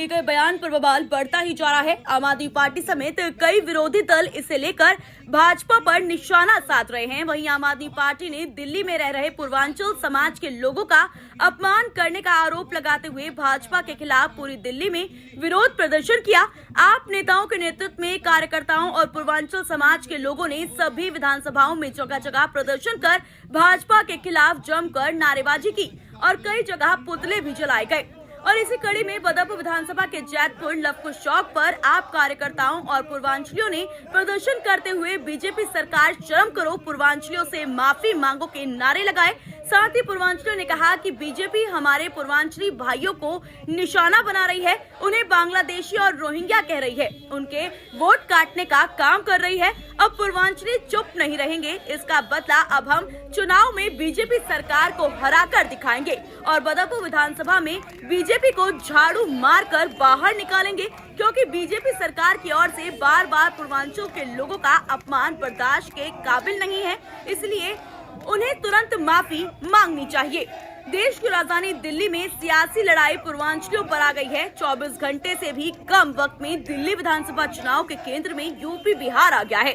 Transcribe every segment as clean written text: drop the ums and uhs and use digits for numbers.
दिए गए बयान पर बवाल बढ़ता ही जा रहा है। आम आदमी पार्टी समेत कई विरोधी दल इसे लेकर भाजपा पर निशाना साध रहे हैं। वहीं आम आदमी पार्टी ने दिल्ली में रह रहे पूर्वांचल समाज के लोगों का अपमान करने का आरोप लगाते हुए भाजपा के खिलाफ पूरी दिल्ली में विरोध प्रदर्शन किया। आप नेताओं के नेतृत्व में कार्यकर्ताओं और पूर्वांचल समाज के लोगों ने सभी विधानसभाओं में जगह जगह प्रदर्शन कर भाजपा के खिलाफ जमकर नारेबाजी की और कई जगह पुतले भी जलाए गए। और इसी कड़ी में बदरपुर विधानसभा के जैतपुर लवकुश चौक पर आप कार्यकर्ताओं और पूर्वांचलियों ने प्रदर्शन करते हुए बीजेपी सरकार शर्म करो, पूर्वांचलियों से माफी मांगो के नारे लगाए। साथ ही पूर्वांचलियों ने कहा कि बीजेपी हमारे पूर्वांचली भाइयों को निशाना बना रही है, उन्हें बांग्लादेशी और रोहिंग्या कह रही है, उनके वोट काटने का काम कर रही है। अब पूर्वांचली चुप नहीं रहेंगे, इसका बदला अब हम चुनाव में बीजेपी सरकार को हराकर दिखाएंगे और बदरपुर विधानसभा में बीजेपी को झाड़ू मारकर बाहर निकालेंगे, क्योंकि बीजेपी सरकार की ओर से बार बार पूर्वांचल के लोगों का अपमान बर्दाश्त के काबिल नहीं है, इसलिए उन्हें तुरंत माफी मांगनी चाहिए। देश की राजधानी दिल्ली में सियासी लड़ाई पूर्वांचलियों पर आ गई है। 24 घंटे से भी कम वक्त में दिल्ली विधानसभा चुनाव के केंद्र में यूपी बिहार आ गया है।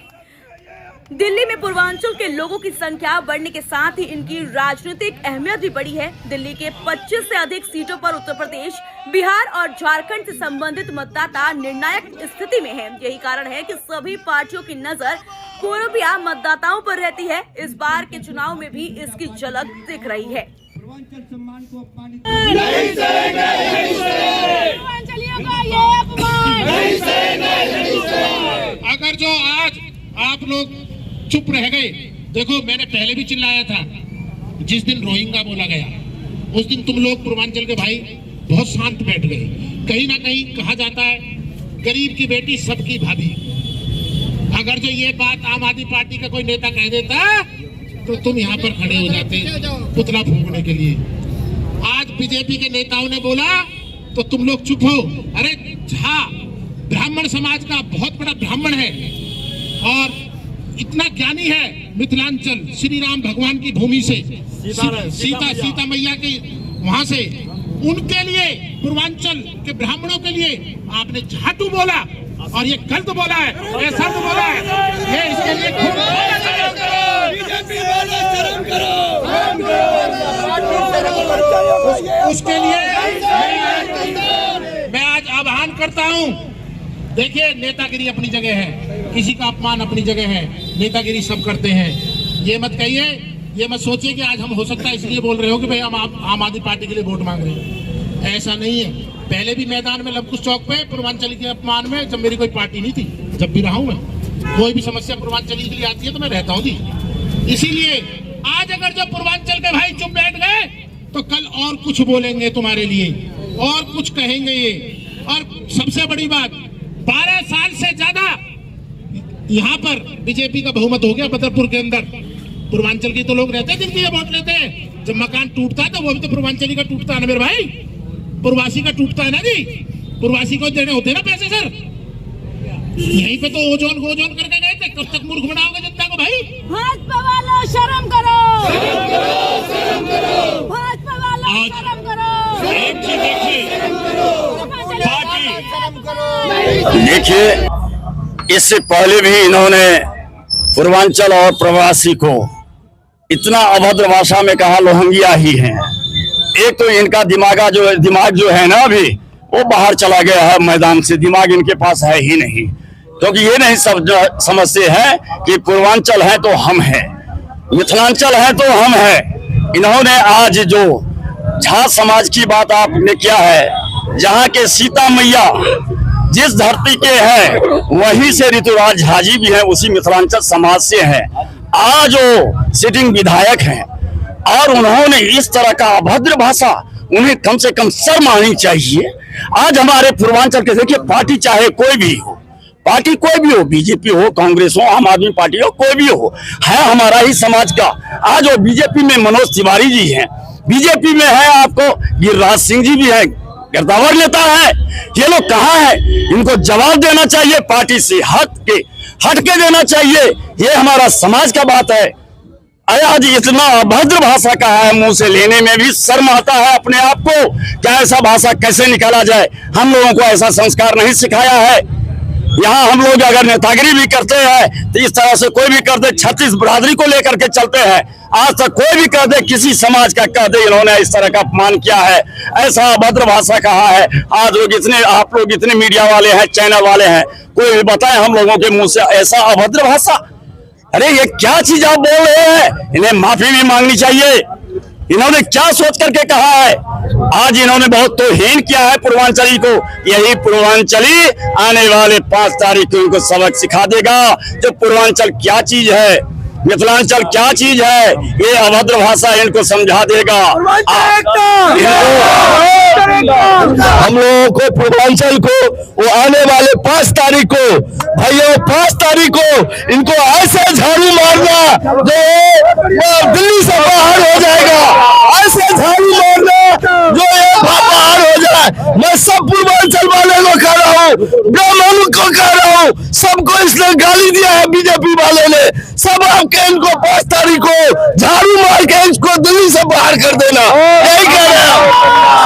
दिल्ली में पूर्वांचल के लोगों की संख्या बढ़ने के साथ ही इनकी राजनीतिक अहमियत भी बढ़ी है। दिल्ली के 25 से अधिक सीटों पर उत्तर प्रदेश, बिहार और झारखंड से संबंधित मतदाता निर्णायक स्थिति में हैं। यही कारण है कि सभी पार्टियों की नजर पूर्विया मतदाताओं पर रहती है। इस बार के चुनाव में भी इसकी झलक दिख रही है। अगर जो आज आप लोग चुप रह गए, देखो मैंने पहले भी चिल्लाया था, जिस दिन रोहिंग्या बोला गया उस दिन तुम लोग पूर्वांचल के भाई बहुत शांत बैठ गए। कहीं ना कहीं कहा जाता है गरीब की बेटी सबकी भाभी। अगर जो ये बात आम आदमी पार्टी का कोई नेता कह देता तो तुम यहाँ पर खड़े हो जाते पुतला फूंकने के लिए। आज बीजेपी के नेताओं ने बोला तो तुम लोग चुप हो। अरे झा ब्राह्मण समाज का बहुत बड़ा ब्राह्मण है और इतना ज्ञानी है, मिथिलांचल श्री राम भगवान की भूमि से, सीता मैया के वहां से, उनके लिए पूर्वांचल के ब्राह्मणों के लिए आपने झाटू बोला और ये गलत बोला है, ये शब्द बोला है, ये इसके लिए उसके लिए मैं आज आह्वान करता हूँ। देखिए नेतागिरी अपनी जगह है, किसी का अपमान अपनी जगह है, नेतागिरी सब करते हैं। ये मत कहिए, ये मत सोचिए कि आज हम हो सकता है इसलिए बोल रहे हो कि भाई हम आम आदमी पार्टी के लिए वोट मांग रहे हैं। ऐसा नहीं है। पहले भी मैदान में लवकुश चौक पे पूर्वांचली के अपमान में जब मेरी कोई पार्टी नहीं थी, जब भी रहा हूं मैं, कोई भी समस्या पूर्वांचली के लिए आती है तो मैं रहता हूँ थी। इसीलिए आज अगर जब पूर्वांचल के भाई चुप बैठ गए तो कल और कुछ बोलेंगे तुम्हारे लिए और कुछ कहेंगे ये। और सबसे बड़ी बात, 12 साल से ज्यादा यहाँ पर बीजेपी का बहुमत हो गया बदरपुर के अंदर। पूर्वांचल के तो लोग रहते हैं जिनके ये वोट लेते हैं। जब मकान टूटता है तो वो भी तो पूर्वांचली का टूटता है ना मेरे भाई, पूर्वासी का टूटता है ना जी। पूर्वासी को देने होते हैं ना पैसे सर। यहीं पे तो ओजोन गोजोन करके गए थे। कब तक मूर्ख बनाओगे जनता को भाई? भाजपा वालों शर्म करो, शर्म करो, भाजपा वालों शर्म करो। एक चीज देखिए, इससे पहले भी इन्होंने पूर्वांचल और प्रवासी को इतना अभद्र भाषा में कहा रोहिंग्या ही हैं। एक तो इनका दिमाग जो है ना अभी वो बाहर चला गया है मैदान से, दिमाग इनके पास है ही नहीं, क्योंकि ये नहीं समझते हैं कि पूर्वांचल है तो हम हैं, मिथिलांचल है तो हम हैं। इन्होंने आज जो झा समाज की बात आपने किया है, जहाँ के सीता मैया जिस धरती के हैं वहीं से ऋतुराज झा जी भी हैं, उसी मिथिलांचल समाज से हैं। आज वो सिटिंग विधायक हैं और उन्होंने इस तरह का अभद्र भाषा, उन्हें कम से कम शर्म आनी चाहिए। आज हमारे पूर्वांचल के देखिए, पार्टी चाहे कोई भी हो, पार्टी कोई भी हो, बीजेपी हो, कांग्रेस हो, आम आदमी पार्टी हो, कोई भी हो, है हमारा ही समाज का। आज वो बीजेपी में मनोज तिवारी जी हैं, बीजेपी में है आपको गिरिराज सिंह जी भी हैं, गिरदावर नेता है। ये लोग कहाँ है? इनको जवाब देना चाहिए, पार्टी से हट के देना चाहिए। ये हमारा समाज का बात है। अरे आज इतना अभद्र भाषा कहा है, मुंह से लेने में भी शर्म आता है अपने आप को। क्या ऐसा भाषा कैसे निकाला जाए? हम लोगों को ऐसा संस्कार नहीं सिखाया है। यहाँ हम लोग अगर नेतागिरी भी करते हैं तो इस तरह से कोई भी कर दे, 36 बिरादरी को लेकर के चलते हैं। आज तक कोई भी कर दे, किसी समाज का कह दे, इन्होंने इस तरह का अपमान किया है, ऐसा अभद्र भाषा कहा है। आज लोग इतने, आप लोग इतने मीडिया वाले हैं, चैनल वाले हैं, कोई भी बताए हम लोगों के मुंह से ऐसा अभद्र भाषा? अरे ये क्या चीज आप बोल रहे हैं? इन्हें माफी भी मांगनी चाहिए। इन्होंने क्या सोच करके कहा है? आज इन्होंने बहुत तौहीन किया है पूर्वांचली को। यही पूर्वांचली आने वाले 5 तारीख को इनको सबक सिखा देगा, जो पूर्वांचल क्या चीज है, मिथिलांचल क्या चीज है। ये अभद्र भाषा इनको समझा देगा। हम लोगों को पूर्वांचल को वो आने वाले 5 तारीख को, भाइयों 5 तारीख को इनको ऐसे झाड़ू मारना जो दिल्ली से बाहर हो जाएगा, ऐसे झाड़ू मारना जो ये बाहर हो जाए। मैं सब पूर्वांचल वाले को कह रहा हूँ, ब्राह्मणों को कह रहा हूँ, सबको इसने गाली दिया है बीजेपी वाले ने। सब आपके इनको 5 तारीख को झाड़ू मार के इसको दिल्ली से बाहर कर देना, यही कह रहे हैं।